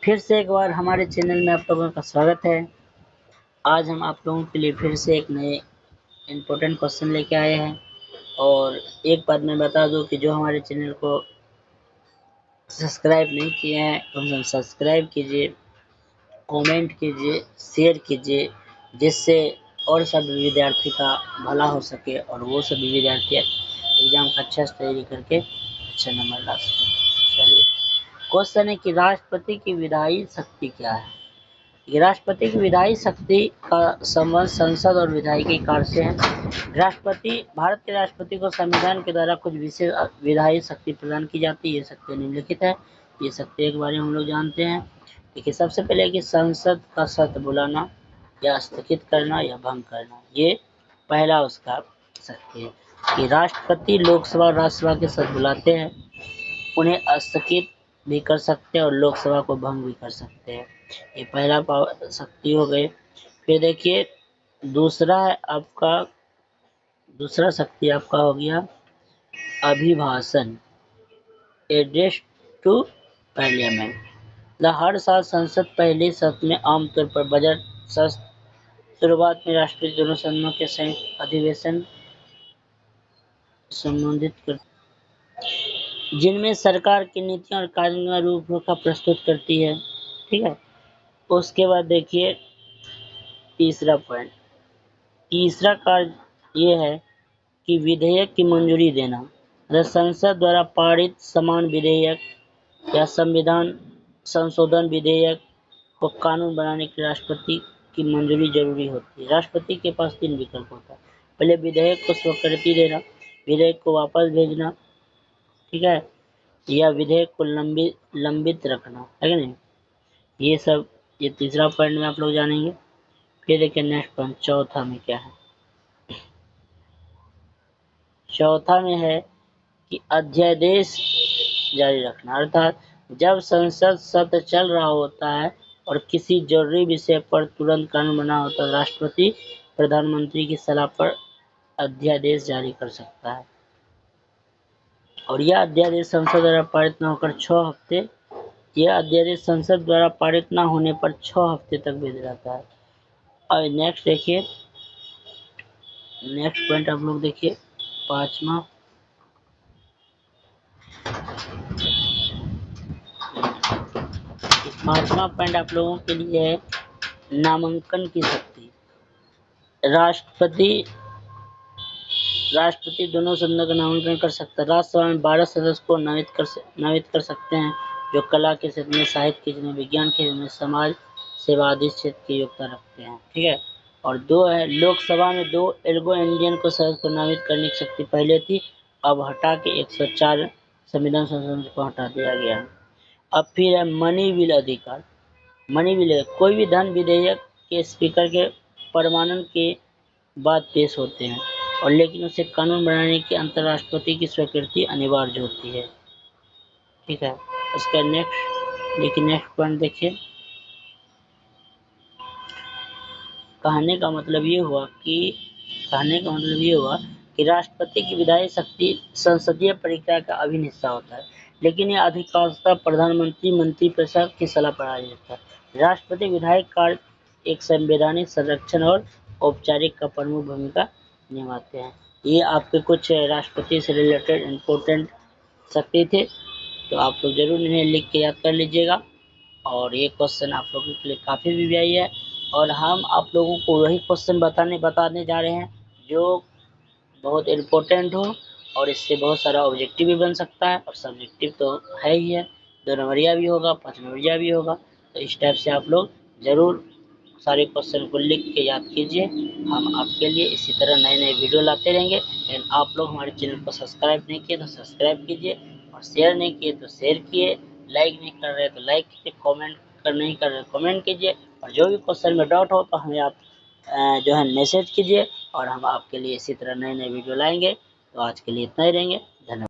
फिर से एक बार हमारे चैनल में आप लोगों का स्वागत है। आज हम आप लोगों के लिए फिर से एक नए इम्पोर्टेंट क्वेश्चन लेके आए हैं। और एक बात मैं बता दूं कि जो हमारे चैनल को सब्सक्राइब नहीं किए हैं कम से कम सब्सक्राइब कीजिए, कमेंट कीजिए, शेयर कीजिए, जिससे और सभी विद्यार्थी का भला हो सके और वो सभी विद्यार्थी एग्जाम का अच्छा से तैयारी करके अच्छा नंबर ला सके। चलिए, क्वेश्चन है कि राष्ट्रपति की विधायी शक्ति क्या है। राष्ट्रपति की विधायी शक्ति का संबंध संसद और विधायिकी कार्य से है। भारत के राष्ट्रपति को संविधान के द्वारा कुछ विशेष विधायी शक्ति प्रदान की जाती है। ये शक्ति निम्नलिखित है। ये शक्ति के बारे में हम लोग जानते हैं। देखिए, सबसे पहले कि संसद का सत्र बुलाना या स्थगित करना या भंग करना, ये पहला उसका शक्ति है कि राष्ट्रपति लोकसभा और राज्यसभा के सत्र बुलाते हैं, उन्हें स्थगित भी कर सकते हैं और लोकसभा को भंग भी कर सकते हैं। ये पहला शक्ति हो गई। फिर देखिए, दूसरा शक्ति आपका हो गया अभिभाषण, एड्रेस टू पार्लियामेंट। हर साल संसद पहले सत्र में आमतौर पर बजट सत्र शुरुआत में राष्ट्रपति दोनों सदनों के संयुक्त अधिवेशन संबोधित करते, जिनमें सरकार की नीतियों और कार्यों रूपरेखा प्रस्तुत करती है। ठीक है। उसके बाद देखिए तीसरा कार्य ये है कि विधेयक की मंजूरी देना। संसद द्वारा पारित समान विधेयक या संविधान संशोधन विधेयक को कानून बनाने के लिए राष्ट्रपति की मंजूरी जरूरी होती है। राष्ट्रपति के पास 3 विकल्प होता है। पहले विधेयक को स्वीकृति देना, विधेयक को वापस भेजना, ठीक है, या विधेयक को लंबित रखना, है कि नहीं। ये तीसरा पॉइंट में आप लोग जानेंगे। फिर देखिए नेक्स्ट पॉइंट, चौथा में क्या है। चौथा में है कि अध्यादेश जारी रखना, अर्थात जब संसद सत्र चल रहा होता है और किसी जरूरी विषय पर तुरंत कानून बना होता है, राष्ट्रपति प्रधानमंत्री की सलाह पर अध्यादेश जारी कर सकता है और यह अध्यादेश संसद द्वारा पारित न होकर 6 हफ्ते यह अध्यादेश संसद द्वारा पारित न होने पर 6 हफ्ते तक वैध रहता है। और नेक्स्ट देखिए, नेक्स्ट पॉइंट आप लोग देखिए, पांचवा पॉइंट आप लोगों के लिए है नामांकन की शक्ति। राष्ट्रपति दोनों सदनों का नामांकन कर सकता है। राज्यसभा में 12 सदस्य को नामित कर सकते हैं जो कला के क्षेत्र में, साहित्य के क्षेत्र में, विज्ञान के क्षेत्र में, समाज सेवा आदि क्षेत्र की योग्यता रखते हैं। ठीक है। और 2 है, लोकसभा में 2 एल्गो इंडियन को सदस्य को नामित करने की शक्ति पहले थी, अब हटा के 104 संविधान संशोधन को हटा दिया गया है। अब फिर है मनी बिल अधिकार। मनी बिल कोई भी धन विधेयक के स्पीकर के प्रमाणन के बाद पेश होते हैं और लेकिन उसे कानून बनाने की अंतर्राष्ट्रपति की स्वीकृति अनिवार्य होती है। ठीक है। उसका नेक्स्ट पॉइंट देखिए। कहने का मतलब ये हुआ कि राष्ट्रपति की विधायी शक्ति संसदीय प्रक्रिया का अभिन्न हिस्सा होता है, लेकिन यह अधिकांशतः प्रधानमंत्री मंत्रिपरिषद की सलाह पर आधारित है। राष्ट्रपति विधायक कार्य एक संवैधानिक संरक्षण और औपचारिक का प्रमुख भूमिका निभाते हैं। ये आपके कुछ राष्ट्रपति से रिलेटेड इम्पोर्टेंट शक्ति थे, तो आप लोग जरूर इन्हें लिख के याद कर लीजिएगा। और ये क्वेश्चन आप लोगों के लिए काफ़ी वीवीआई है और हम आप लोगों को वही क्वेश्चन बताने जा रहे हैं जो बहुत इम्पोर्टेंट हो और इससे बहुत सारा ऑब्जेक्टिव भी बन सकता है और सब्जेक्टिव तो है ही है, 2 नंबरिया भी होगा, 5 नंबरिया भी होगा। तो इस टाइप से आप लोग ज़रूर सारे क्वेश्चन को लिख के याद कीजिए। हम आपके लिए इसी तरह नए वीडियो लाते रहेंगे। लेकिन आप लोग हमारे चैनल को सब्सक्राइब नहीं किए तो सब्सक्राइब कीजिए और शेयर नहीं किए तो शेयर किए, लाइक नहीं कर रहे तो लाइक कीजिए, नहीं कर रहे कमेंट कीजिए और जो भी क्वेश्चन में डाउट हो तो हमें आप जो है मैसेज कीजिए और हम आपके लिए इसी तरह नए वीडियो लाएंगे। तो आज के लिए इतना ही रहेंगे। धन्यवाद।